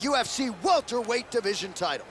UFC welterweight division title.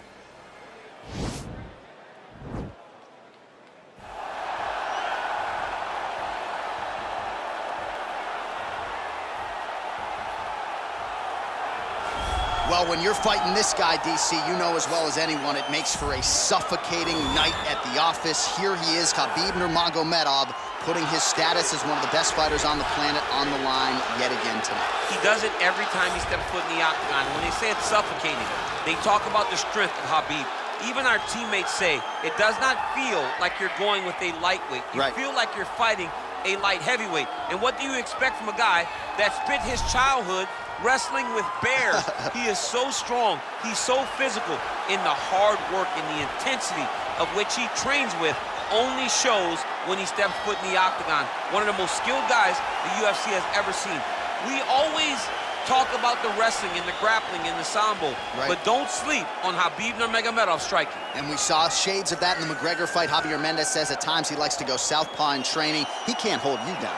Well, when you're fighting this guy, DC, you know as well as anyone, it makes for a suffocating night at the office. Here he is, Khabib Nurmagomedov, putting his status as one of the best fighters on the planet on the line yet again tonight. He does it every time he steps foot in the octagon. When they say it's suffocating, they talk about the strength of Khabib. Even our teammates say it does not feel like you're going with a lightweight. You feel like you're fighting a light heavyweight. And what do you expect from a guy that spent his childhood wrestling with bears? He is so strong, he's so physical, and the hard work and the intensity of which he trains with only shows when he steps foot in the octagon. One of the most skilled guys the UFC has ever seen. We always talk about the wrestling and the grappling and the sambo, but don't sleep on Khabib Nurmagomedov striking. And we saw shades of that in the McGregor fight. Javier Mendez says at times he likes to go southpaw in training. He can't hold you down.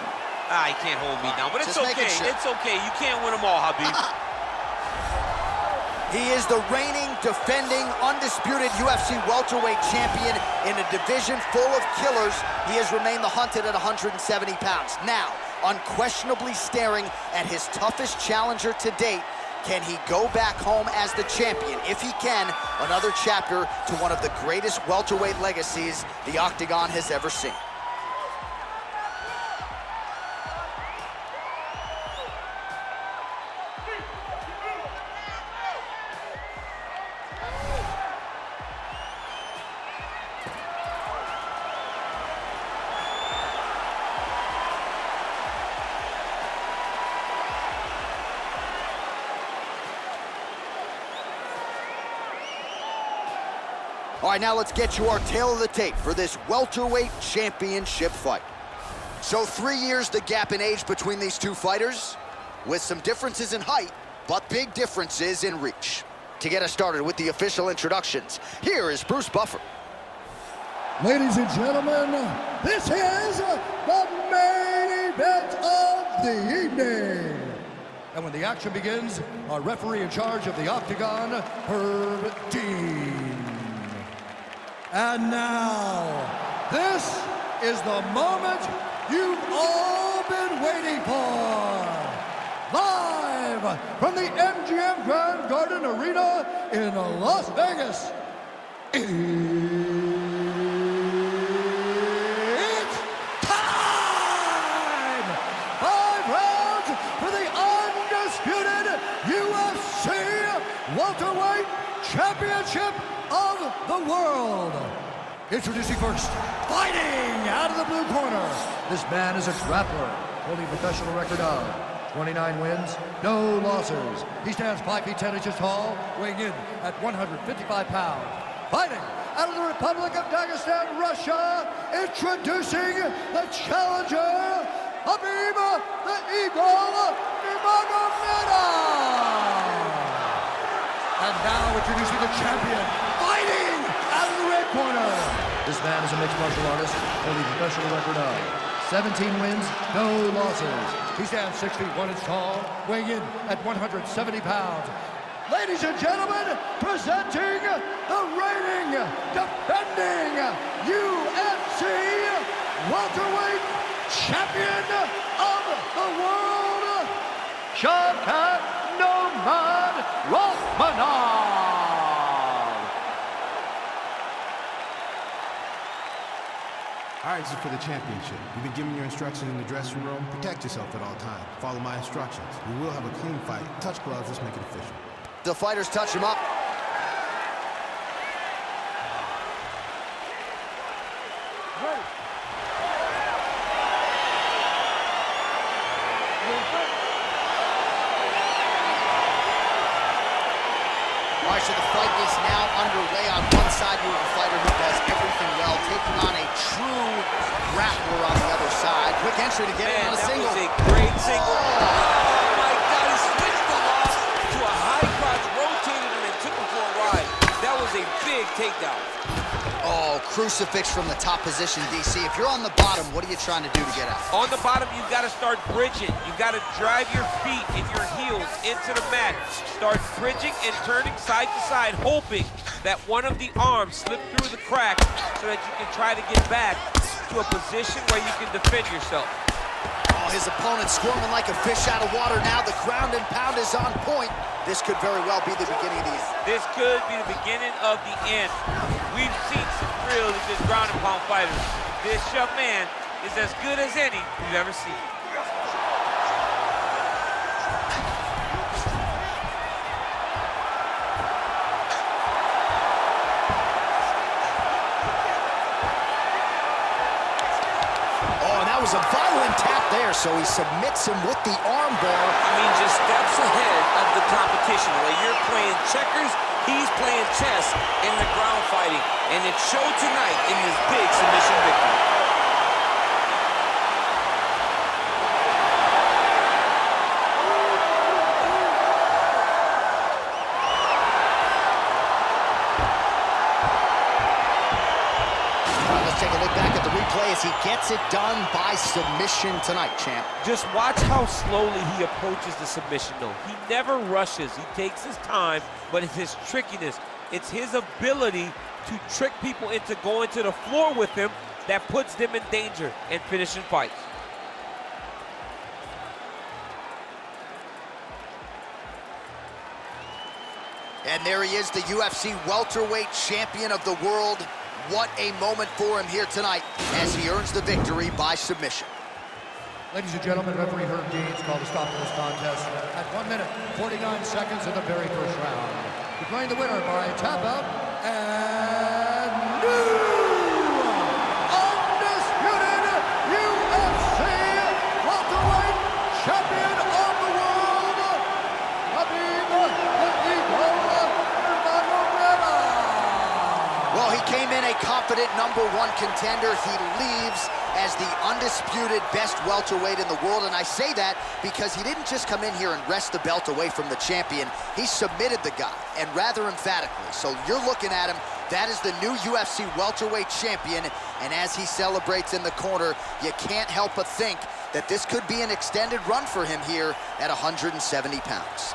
He can't hold me down, but it's okay. Sure. It's okay. You can't win them all, Khabib. He is the reigning, defending, undisputed UFC welterweight champion in a division full of killers. He has remained the hunted at 170 pounds. Now, unquestionably staring at his toughest challenger to date. Can he go back home as the champion? If he can, another chapter to one of the greatest welterweight legacies the Octagon has ever seen. All right, now let's get you our tale of the tape for this welterweight championship fight. So 3 years the gap in age between these two fighters, with some differences in height, but big differences in reach. To get us started with the official introductions, here is Bruce Buffer. Ladies and gentlemen, this is the main event of the evening. And when the action begins, our referee in charge of the Octagon, Herb Dean. And now, this is the moment you've all been waiting for. Live from the MGM Grand Garden Arena in Las Vegas. It's time! 5 rounds for the undisputed UFC welterweight championship of the world. Introducing first, fighting out of the blue corner. This man is a grappler, holding a professional record of 29 wins, no losses. He stands 5 feet 10 inches tall, weighing in at 155 pounds. Fighting out of the Republic of Dagestan, Russia, introducing the challenger, Khabib the Eagle Nurmagomedov. And now introducing the champion, fighting out of the red corner. This man is a mixed martial artist, holding a professional record of 17 wins, no losses. He stands 6 feet 1 inch tall, weighing in at 170 pounds. Ladies and gentlemen, presenting the reigning, defending UFC welterweight champion of the world, Shavkat Rakhmonov. All right, this is for the championship. You've been given your instructions in the dressing room. Protect yourself at all times. Follow my instructions. We will have a clean fight. Touch gloves, let's make it official. The fighters touch him up. Ready. All right, so the fight is now underway. On one side, you have a fighter who does everything well, taking on a true grappler on the other side. Quick entry to get in on a single. That was a great single. Oh my God, he switched the loss to a high crotch, rotated him and took him for a ride. That was a big takedown. Oh, crucifix from the top position, DC. If you're on the bottom, what are you trying to do to get out? On the bottom, you've got to start bridging. You've got to drive your feet and your heels into the mat. Start bridging and turning side to side, hoping that one of the arms slip through the crack so that you can try to get back to a position where you can defend yourself. Oh, his opponent squirming like a fish out of water now. The ground and pound is on point. This could very well be the beginning of the end. This could be the beginning of the end. We've seen some really good ground and pound fighters. This young man is as good as any we've ever seen. Was a violent tap there, so he submits him with the arm bar. I mean, just steps ahead of the competition. While you're playing checkers, he's playing chess in the ground fighting, and it showed tonight in this big submission victory. Let's take a look back at the replay as he gets it done by submission tonight, champ. Just watch how slowly he approaches the submission, though. He never rushes. He takes his time, but it's his trickiness. It's his ability to trick people into going to the floor with him that puts them in danger and finishing fights. And there he is, the UFC welterweight champion of the world. What a moment for him here tonight as he earns the victory by submission. Ladies and gentlemen, referee Herb Deans called a stop to this contest at 1 minute, 49 seconds of the very first round. Declaring the winner by tap out and new undisputed UFC welterweight champion of the world, Khabib Nurmagomedov. Well, he came in a confident #1 contender. He leaves as the undisputed best welterweight in the world, and I say that because he didn't just come in here and wrest the belt away from the champion. He submitted the guy, and rather emphatically. So you're looking at him, that is the new UFC welterweight champion, and as he celebrates in the corner, you can't help but think that this could be an extended run for him here at 170 pounds.